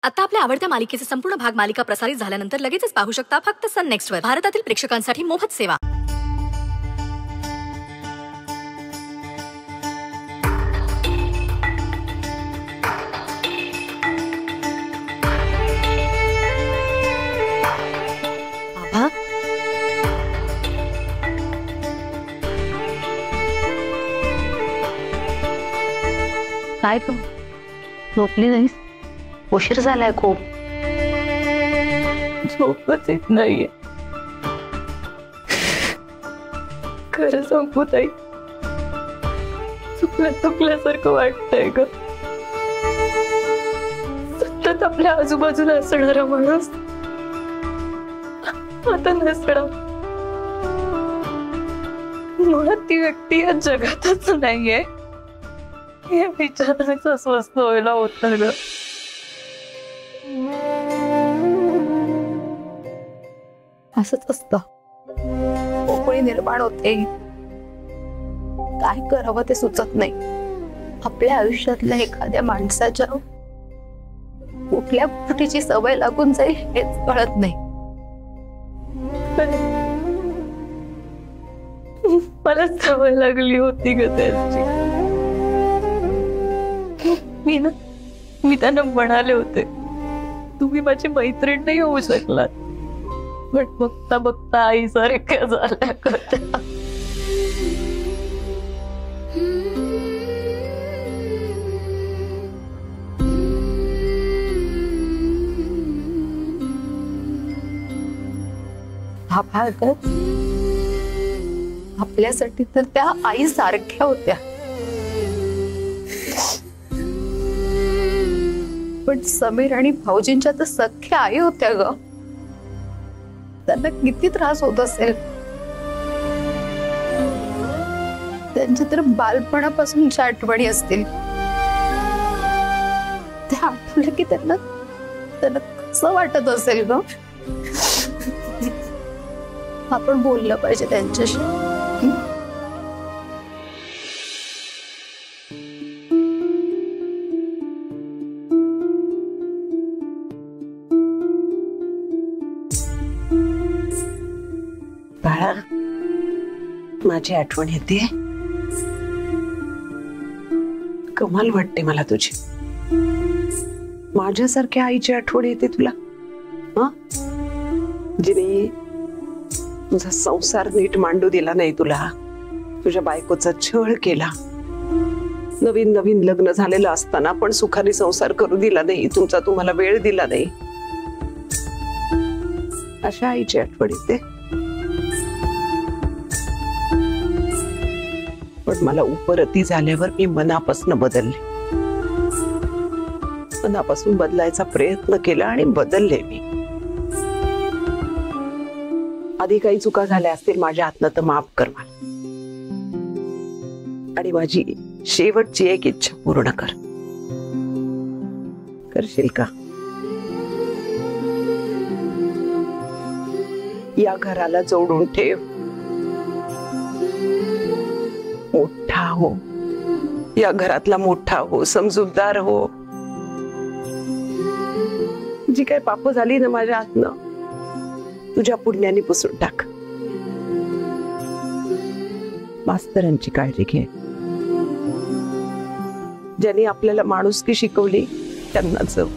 आता आपल्या आवडत्या मालिकेचे संपूर्ण भाग मालिका प्रसारित झाल्यानंतर लगेचच पाहू शकता फक्त सन नेक्स्ट वर. भारतातील प्रेक्षकांसाठी मोफत सेवा. काय तू झोपली नाहीस? उशीर झालाय खूप. झोपच येत नाहीये. खरं सांगू ताई, चुकल्यासारखं वाटतंय ग. सतत आपल्या आजूबाजूला असणारा माणूस आता नसणार. मुळात ती व्यक्ती या जगातच नाहीये हे विचारायचं अस्वस्थ व्हायला होतं ग. असंच असतं, पोकळी निर्माण होते, काय करावं ते सुचत नाही. आपल्या आयुष्यातल्या एखाद्या माणसाच्या कुठल्या गोष्टीची सवय लागून जाईल हेच कळत नाही. मला सवय लागली होती ग त्याची. मी त्यांना म्हणाले होते, तुम्ही माझी मैत्रीण नाही होऊ शकलात, पण बघता बघता आई सारख्या झाल्या करता. आपल्यासाठी तर त्या आई सारख्या होत्या, पण समीर आणि भाऊजींच्या तर सख्या आई होत्या ग. त्यांना किती त्रास होत असेल. त्यांच्या तर बालपणापासूनच्या आठवणी असतील. त्या आठवलं की त्यांना कसं वाटत असेल ग. आपण बोललं पाहिजे त्यांच्याशी. बाळा, माझी आठवण येते. कमाल वाटते मला तुझी. माझ्यासारख्या आईची आठवण येते तुला, जिने तुझा संसार नीट मांडू दिला नाही तुला, तुझ्या बायकोचा छळ केला, नवीन नवीन लग्न झालेलं असताना पण सुखाने संसार करू दिला नाही, तुमचा तुम्हाला वेळ दिला नाही. अशा आईची आठवण येते. पण मला उपरती झाल्यावर मी मनापासून बदलले. मनापासून बदलायचा प्रयत्न केला आणि बदलले मी. आधी काही चुका झाल्या असतील माझ्या हातनं तर माफ कर मला. आणि माझी शेवटची एक इच्छा पूर्ण कर. करशील का? या घराला जोडून ठेव. मोठा हो, या घरातला मोठा हो, समजूतदार हो. जी काही पाप झाली ना माझ्या हातनं, तुझ्या पुण्याने पुसून टाक. मास्तरांची काळजी घे. ज्यांनी आपल्याला माणुसकी शिकवली त्यांना जव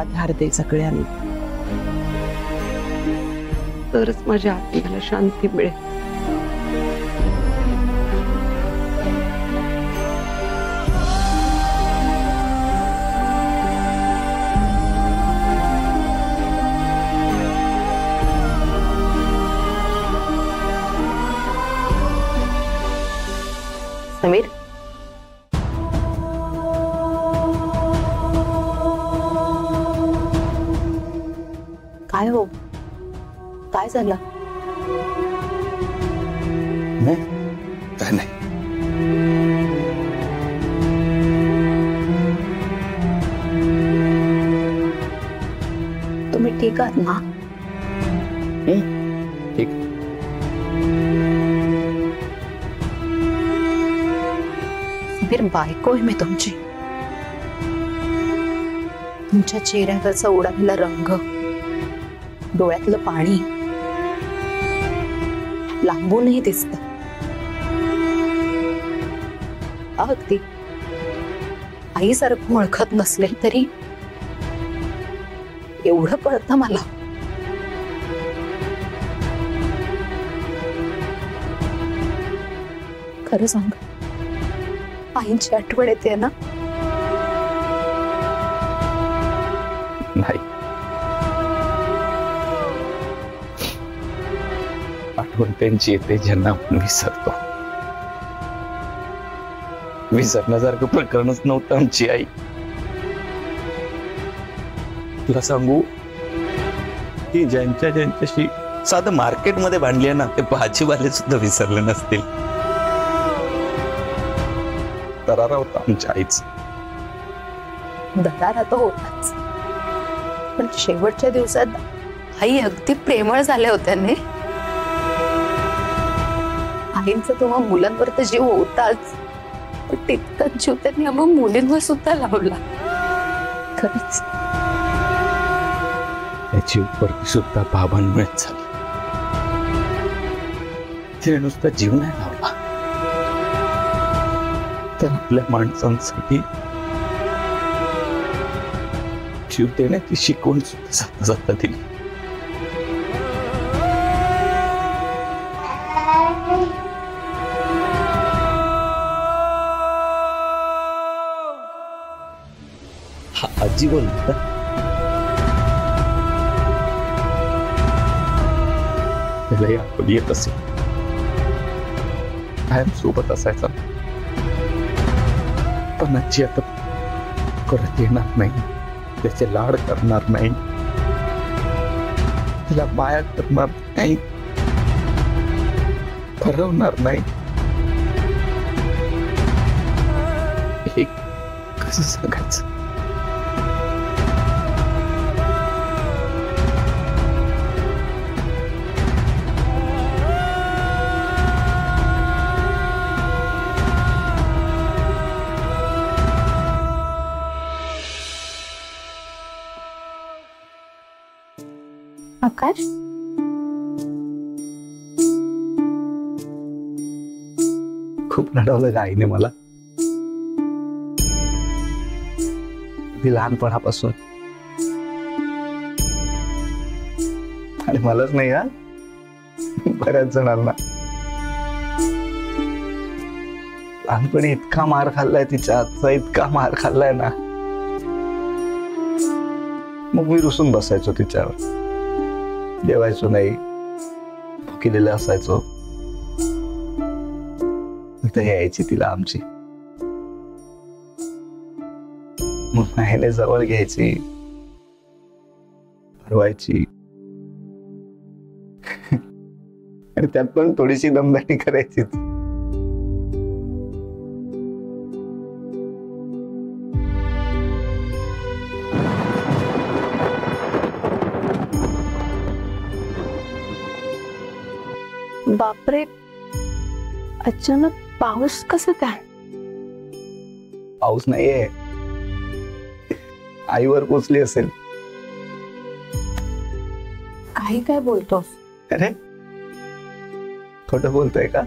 आधार दे सगळ्यांना. तरच माझ्या आत्म्याला शांती मिळेल. समीर, काय हो, काय झालं? नाही, काय नाही. तुम्ही ठीक आहात ना? ठीक. फिर बायको आहे मी तुमची. तुमच्या चेहऱ्यावरचा उडालेला रंग, डोळ्यातलं पाणी लांबूनही दिसत. अगदी आईसारखं ओळखत नसले तरी एवढं कळतं मला. खरं सांग, आईची आठवण येते ना? नाही, आठवण त्यांची येते ज्यांना आपण विसरतो. विसरण्यासारखं प्रकरणच नव्हतं आमची आई. तुला सांगू, की ज्यांच्याशी साधं मार्केटमध्ये भांडली ना, ते भाजीवाले सुद्धा विसरले नसतील. दरारा होता आमच्या आईच. दरारा तर होताच, पण शेवटच्या दिवसात आई अगदी प्रेमळ झाल्या होत्या ने. आईंचा तेव्हा मुलांवर तर जीव होताच, पण तितकाच जीव त्यांनी आम्हा मुलींवर सुद्धा लावला. खरंच त्याची उपरती सुद्धा बाबांमुळेच झाली. तिने नुसता जीव नाही लावला, तर आपल्या माणसांसाठी जीव देण्याची शिकवण सुद्धा जाता जाता दिली. हा आजी बोलता. त्याला आठवण येत असेल, कायम सोबत असायचा. पण आजी आता परत येणार नाही, त्याचे लाड करणार नाही, त्याला माया करणार नाही, फरवणार नाही. हे कसं सांगायचं? आकाश, खूप रडवलं आईने मला. ती लहानपणापासून, आणि मलाच नाही, हा बऱ्याच जणांना. लहानपणी इतका मार खाल्लाय तिच्या हातचा, इतका मार खाल्लाय ना. मग मी रुसून बसायचो तिच्यावर, जेवायचो नाही, भुकेलेलं असायचो. यायची तिला आमची, मग माहेने जवळ घ्यायची, भरवायची, आणि त्यात पण थोडीशी दमदाटी करायची. बापरे, अचानक पाऊस कसं काय? पाऊस नाहीये, आईवर पोचली असेल. काही काय बोलतोस? अरे खोटं बोलतोय का?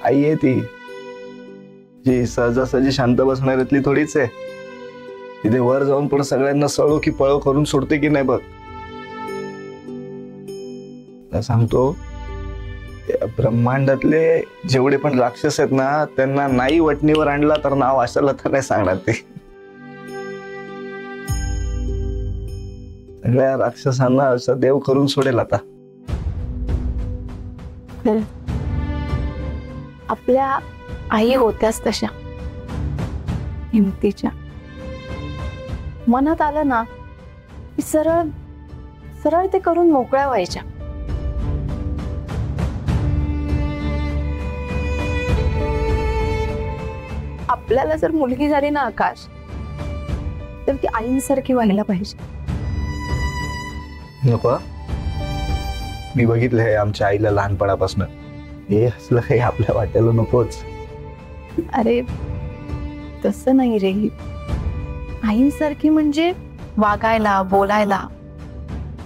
आई आहे ती, जी सहजासहजी शांत बसणाऱ्यातली थोडीच आहे. तिथे वर जाऊन पण सगळ्यांना सळो की पळो करून सोडते की नाही बघ. सांगतो, ब्रह्मांडातले जेवढे पण राक्षस आहेत ना, त्यांना नाही वटणीवर आणला तर नाव अशाला तर नाही सांगणार ते. सगळ्या राक्षसांना असं देव करून सोडेल आता. आपल्या आई होत्याच तशा, हिमतीच्या. मनात आलं ना की सरळ सरळ ते करून मोकळ्या व्हायच्या. आपल्याला जर मुलगी झाली ना आकाश, तर ती आईंसारखी व्हायला पाहिजे. नको, मी बघितलंय आमच्या आईला लहानपणापासून. हे असलं काही आपल्या वाट्याला नकोच. अरे तसं नाही रे, आईंसारखी म्हणजे वागायला बोलायला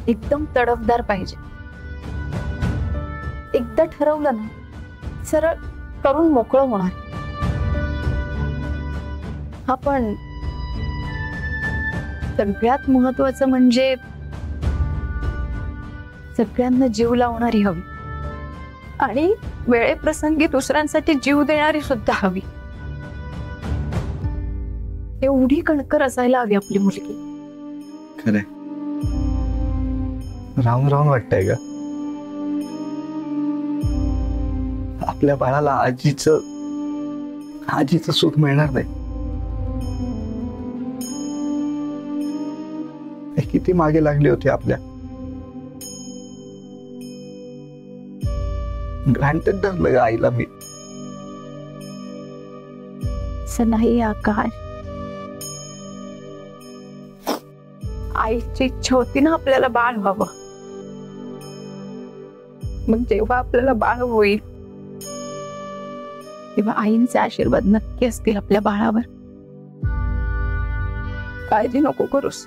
एकदम तडफदार पाहिजे. एकदा ठरवलं ना सरळ करून मोकळं होणार. आपण सगळ्यात महत्वाचं म्हणजे सगळ्यांना जीव लावणारी हवी आणि वेळेप्रसंगी दुसऱ्यांसाठी जीव देणारी सुद्धा हवी. एवढी कणकर असायला हवी आपली मुलगी. खरे राहून राहून वाटतंय का आपल्या बाळाला आजीचं सुख मिळणार नाही. किती मागे लागली होती आपल्या. ग्रँटेड धरलं आईला मी. असं नाही आकाश. आईची इच्छा होती ना आपल्याला बाळ व्हावं. मग जेव्हा आपल्याला बाळ होईल तेव्हा आईंचे आशीर्वाद नक्की असतील आपल्या बाळावर. काळजी नको करूस.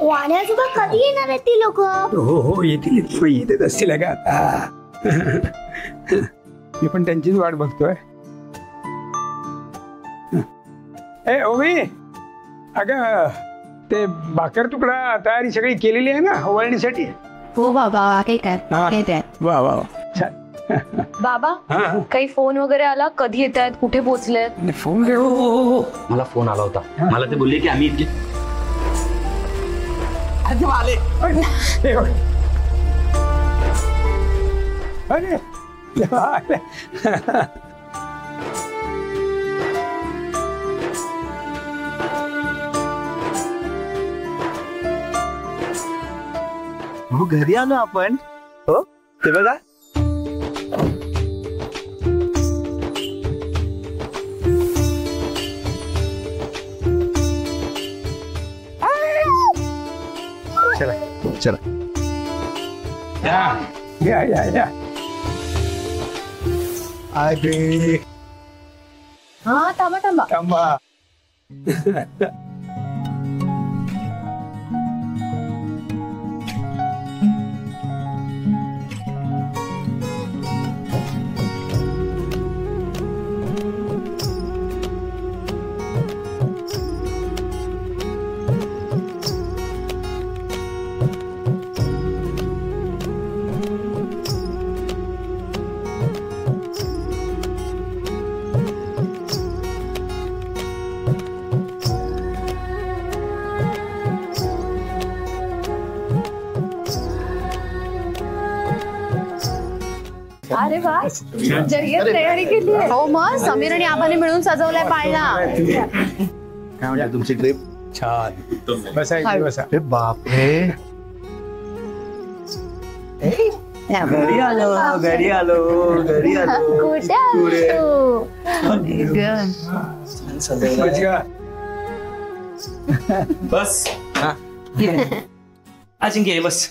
वाण्यासोबत कधी येणार आहेत ती लोक? हो येतील. येतच असतील का आता. मी पण त्यांचीच वाट बघतोय. ए ओवी, अगं ते भाकर तुकडा तयारी सगळी केलेली आहे ना वळणीसाठी? हो बाबा काही काय वा वा छान. बाबा काही फोन वगैरे आला? कधी येत आहेत, कुठे पोहोचलेत? फोन मला फोन आला होता. मला ते बोलले की आम्ही इतके आले. अरे हो घरी आलो आपण. हो ते बघा. चला चला या. अरे हा थांबा थांबा. थांबा. अरे वा जय्यत तयारी केली आहे. हो मग समीर आणि आबाने मिळून सजवलाय पाळणा. काय म्हणते तुमची ट्रिप छान. बसा बसा. अरे बापरे. घरी आलो. कुठे बस अजिंक्य बस.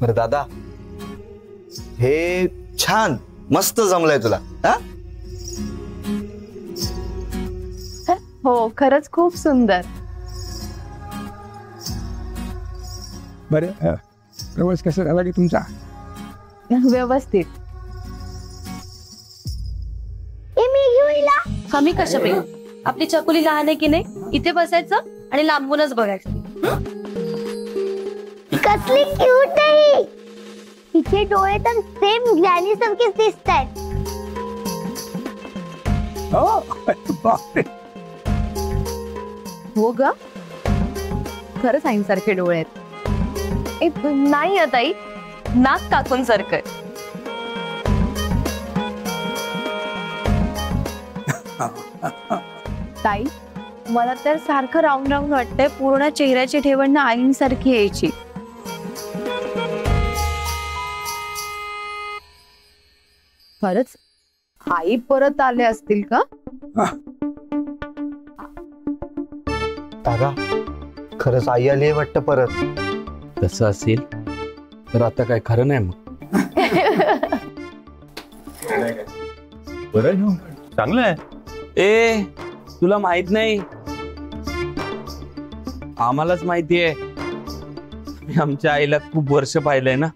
बरं दादा हे छान मस्त जमलंय तुला. हो खरंच खूप सुंदर. बरं प्रवास कसा झाला की तुमचा? व्यवस्थित. कमी कशा पेऊ? आपली चकुली लहान आहे की नाही? इथे बसायचं आणि लांबूनच बघायचं. कसली क्यूट आहे. तिचे डोळे तर सेम ग्लॅनी सारखेच दिसतायत. हो ग खरंच आईंसारखे डोळे आहेत. नाही ताई, नाक काकून सारखं. ताई मला तर सारखं राऊंड राऊंड वाटतंय. पूर्ण चेहऱ्याची ठेवण आईंसारखी यायची. खरंच आई परत आले असतील का? दादा खरंच आई आली आहे वाटतं परत. तसं असेल तर आता काय खरं नाही मग. बरं चांगलं आहे. ए तुला माहित नाही, आम्हालाच माहिती आहे. मी आमच्या आईला खूप वर्ष पाहिलंय ना.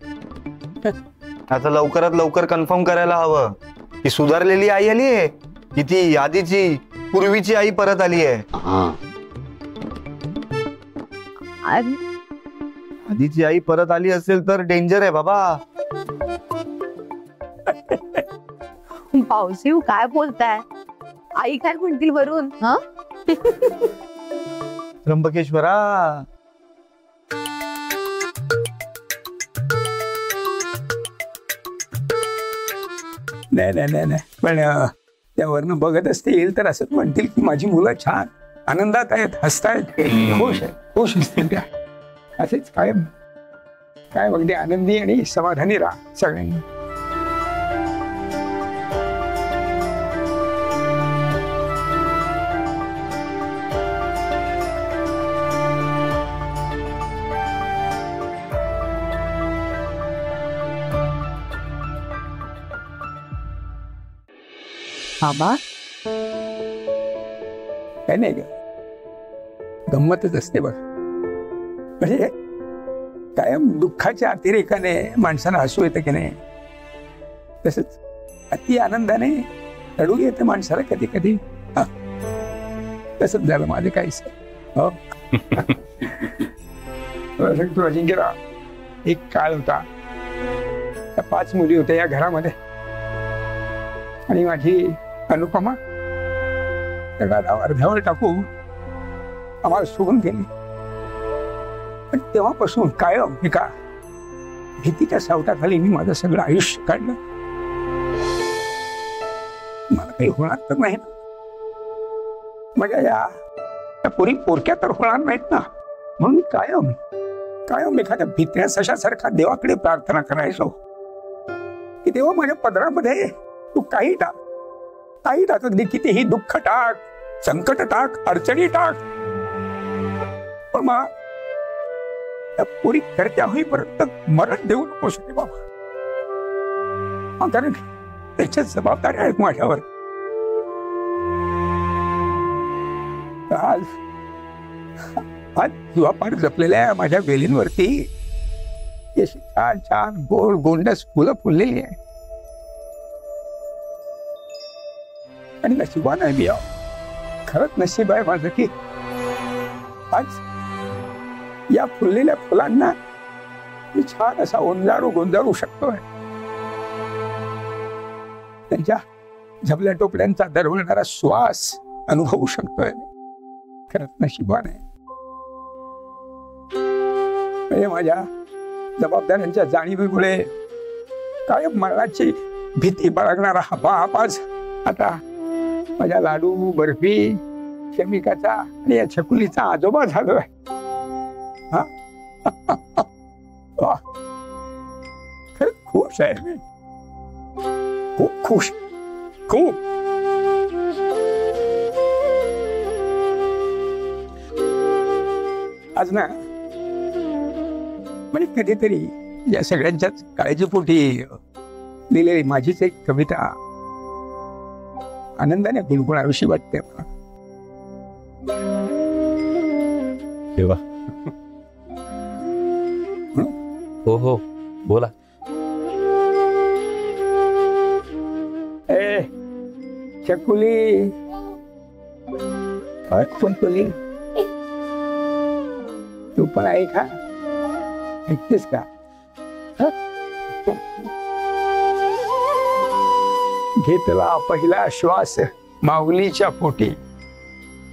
आता लवकरात लवकर कन्फर्म करायला हवं की सुधारलेली आई आली आहे की ती आधीची पूर्वीची आई परत आली आहे. आधीची आई परत आली असेल तर डेंजर आहे बाबा. भाऊजी काय बोलताय? आई काय म्हणतील वरून? हा त्र्यंबकेश्वरा नाही नाही नाही नाही, पण त्यावरनं बघत असतील तर असंच म्हणतील की माझी मुलं छान आनंदात आहेत, हसतायत, खुश असतील त्या. असेच कायम काय अगदी आनंदी आणि समाधानी राहा सगळ्यांनी. बाबा काय नाही ग, गंमतच असते बघ. म्हणजे कायम दुःखाच्या अतिरेकाने माणसाला हसू येतं की नाही, तसंच अति आनंदाने रडू येतं माणसाला कधी कधी. तसंच झालं माझं काहीच. हो सांगतो अजिंक्यराव, एक काळ होता, त्या 5 मुली होत्या या घरामध्ये आणि माझी अनुपमा त्या अर्ध्यावर टाकून आम्हाला सोडून गेली. पण तेव्हापासून कायम एका भीतीच्या सावटाखाली मी माझं सगळं आयुष्य काढलं. मला काही होणार तर नाही ना, माझ्या या पोरी पोरक्या तर होणार नाहीत ना, म्हणून कायम कायम एखाद्या भित्र्या सशासारखा देवाकडे प्रार्थना करायचो की देवा माझ्या पदरामध्ये तू काही टाक, काही टाक, अगदी कितीही दुःख टाक, संकट टाक, अडचणी टाक, पण मग त्या पुरी करत्या होईपर्यंत मरण देऊ नको शकते बाबा, कारण त्याच्या जबाबदारी आहेत माझ्यावर. आज आज जुवापार जपलेल्या माझ्या वेलींवरती छान छान गोड गोंडस फुलं फुललेली आहे. आणि नशिबान आहे मी, खरंच नशीब आहे माझं की आज या फुललेल्या फुलांना मी छान असा ओंजारू गोंजारू शकतोय. त्यांच्या झबल्या टोपल्यांचा दरवळणारा श्वास अनुभवू शकतोय. खरंच नशिबान आहे. म्हणजे माझ्या जबाबदाऱ्यांच्या जाणीवेमुळे कायम मरणाची भीती बाळगणारा हा बाप आज आता माझ्या लाडू बर्फी शमिकाचा आणि या छकुलीचा आजोबा झालोय. खरंच खुश आहे मी, खूप खुश, खूप. आज ना म्हणजे कधीतरी या सगळ्यांच्याच काळजीपोटी लिहिलेली माझीच एक कविता आनंदाने गुणगुणाविषयी वाटते मला. देवा. हो हो बोला. ए चकुली, चकुली तू पण ऐक, हा ऐकतेस का? घेतला पहिला श्वास माऊलीच्या पोटी,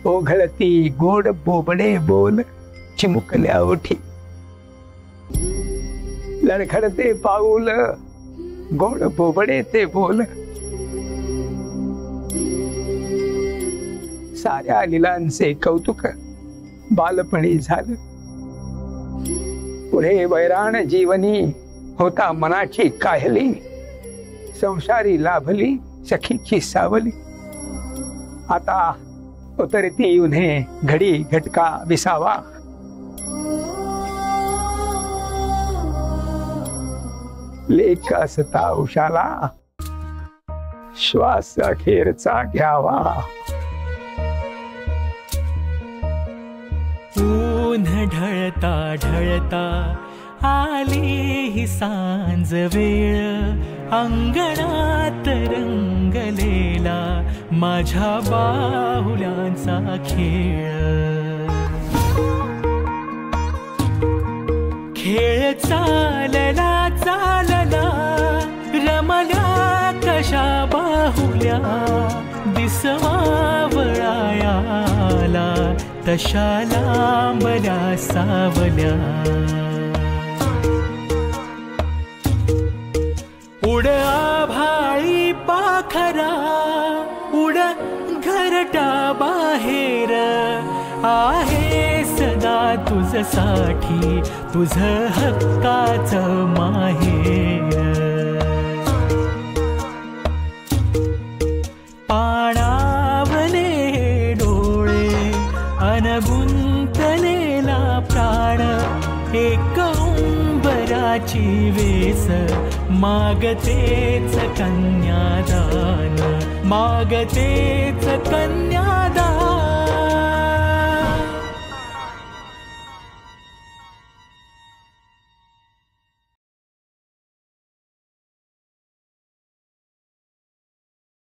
ओघळती गोड बोबडे बोल चिमुकल्या ओठी, लडखडते पाऊल गोड बोबडे ते बोल, साऱ्या लिलांचे कौतुक बालपणी झालं, पुढे वैराण जीवनी होता मनाची काहली, संसारी लाभली सखीची सावली. आता उतरती येऊन हे घडी घटका विसावा. लेख असता उशाला श्वास अखेरचा घ्यावा. ऊन ढळता ढळता आली ही सांज वेळ. अंगणात रंगलेला माझ्या बाहुल्यांचा खेळ. खेळ चालला चालला रमल्या कशा बाहुल्या. दिसवावळायाला तशा लांबल्या सावल्या. उड आभाळी पाखरा उड घरटा बाहेर. आहे सदा तुझसाठी तुझ हक्काचं माहेर. पाणावले डोळे अनगुंतलेला प्राण. एक उंबराची वेस मागतेच कन्यादान. मागतेच कन्या